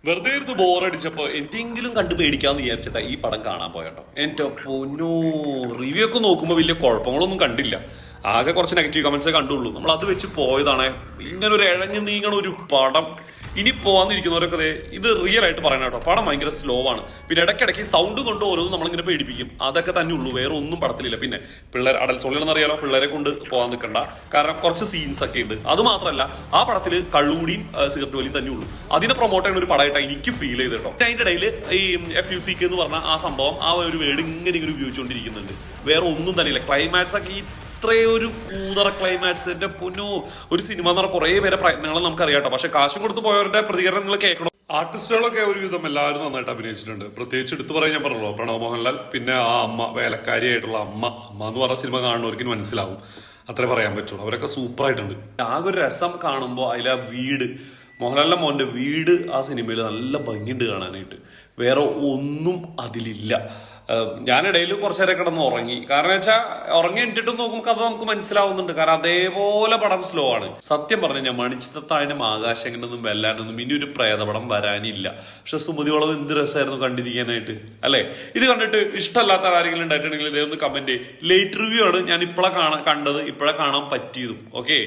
വെറുതെ ഇരുന്ന് ബോറടിച്ചപ്പോ എന്തെങ്കിലും കണ്ടു പേടിക്കാന്ന് വിചാരിച്ചിട്ടാ ഈ പടം കാണാൻ പോയട്ടോ. എന്റെ പൊന്നോ, റിവ്യൂ ഒക്കെ നോക്കുമ്പോ വലിയ കുഴപ്പങ്ങളൊന്നും കണ്ടില്ല. ആകെ കുറച്ച് നെഗറ്റീവ് കമന്റ്സേ കണ്ടുള്ളൂ. നമ്മൾ അത് വെച്ച് പോയതാണ്. ഇങ്ങനെ ഒരു ഇഴഞ്ഞു നീങ്ങണ ഒരു പടം ഇനി പോവാന്നിരിക്കുന്നവരൊക്കെ ഇത് റിയൽ ആയിട്ട് പറയണം കേട്ടോ. പടം ഭയങ്കര സ്ലോ ആണ്. പിന്നെ ഇടയ്ക്കിടയ്ക്ക് സൗണ്ട് കൊണ്ട് ഓരോന്നും നമ്മളിങ്ങനെ പേടിപ്പിക്കും. അതൊക്കെ തന്നെ ഉള്ളൂ, വേറെ ഒന്നും പടത്തിലില്ല. പിന്നെ പിള്ളേർ അടൽസോളിയാണെന്ന് അറിയാലോ, പിള്ളേരെ കൊണ്ട് പോകാൻ നിൽക്കണ്ട. കാരണം കുറച്ച് സീൻസ് ഒക്കെ ഉണ്ട്. അത് മാത്രമല്ല, ആ പടത്തിൽ കള്ളുകൂടിയും സിഗരറ്റ് വലിയും തന്നെ ഉള്ളൂ. അതിനെ പ്രൊമോട്ട് ചെയ്യുന്ന ഒരു പടമായിട്ടാണ് എനിക്ക് ഫീൽ ചെയ്ത് കേട്ടോ. അതിന്റെ ഇടയിൽ ഈ FUCK എന്ന് പറഞ്ഞ ആ സംഭവം, ആ ഒരു വേർഡ് ഇങ്ങനെ ഉപയോഗിച്ചുകൊണ്ടിരിക്കുന്നുണ്ട്. വേറെ ഒന്നും തന്നെയില്ല. ക്ലൈമാക്സ് ഒക്കെ ഇത്രയും ഒരു കൂതറ ക്ലൈമാക്സ്. എന്റെ പൊന്നോ, ഒരു സിനിമ എന്ന് പറഞ്ഞാൽ കുറെ പേരെ പ്രയത്നങ്ങൾ നമുക്കറിയാട്ടോ. പക്ഷെ കാശും കൊടുത്ത് പോയവരുടെ പ്രതികരണം നിങ്ങൾ കേൾക്കണം. ആർട്ടിസ്റ്റുകളൊക്കെ ഒരുവിധം എല്ലാവരും നന്നായിട്ട് അഭിനയിച്ചിട്ടുണ്ട്. പ്രത്യേകിച്ച് എടുത്തു പറയാൻ ഞാൻ പറഞ്ഞല്ലോ, പ്രണവ് മോഹൻലാൽ, പിന്നെ ആ അമ്മ, വേലക്കാരിയായിട്ടുള്ള അമ്മ എന്ന് പറഞ്ഞ സിനിമ കാണുന്നവർക്ക് മനസ്സിലാവും. അത്രേ പറയാൻ പറ്റുള്ളൂ. അവരൊക്കെ സൂപ്പറായിട്ടുണ്ട്. ആകെ ഒരു രസം കാണുമ്പോൾ അതിലെ ആ വീട്, മോഹൻലാലിന്റെ മോന്റെ വീട് ആ സിനിമയിൽ നല്ല ഭംഗിയുണ്ട് കാണാനായിട്ട്. വേറെ ഒന്നും അതിലില്ല. ഞാനിടയിൽ കുറച്ചു നേരം കിടന്ന് ഉറങ്ങി. കാരണം വെച്ചാൽ ഉറങ്ങി ഇട്ടിട്ട് നോക്കുമ്പോൾ അത് നമുക്ക് മനസ്സിലാവുന്നുണ്ട്. കാരണം അതേപോലെ പടം സ്ലോ ആണ്. സത്യം പറഞ്ഞു ഞാൻ മണിച്ചിത്രത്താഴിനും ആകാശങ്ങനൊന്നും വെല്ലാനൊന്നും ഇനി ഒരു പ്രേതപടം വരാനില്ല. പക്ഷെ സുമതിയോളം എന്ത് രസമായിരുന്നു കണ്ടിരിക്കാനായിട്ട്, അല്ലെ? ഇത് കണ്ടിട്ട് ഇഷ്ടമല്ലാത്ത ആരെങ്കിലും ഉണ്ടായിട്ടുണ്ടെങ്കിൽ ഇതേ ഒന്ന് കമന്റ്. ലേറ്റ് റിവ്യൂ ആണ് ഞാൻ ഇപ്പോഴാണ് കണ്ടത്, ഇപ്പോഴാണ് കാണാൻ പറ്റിയതും. ഓക്കെ.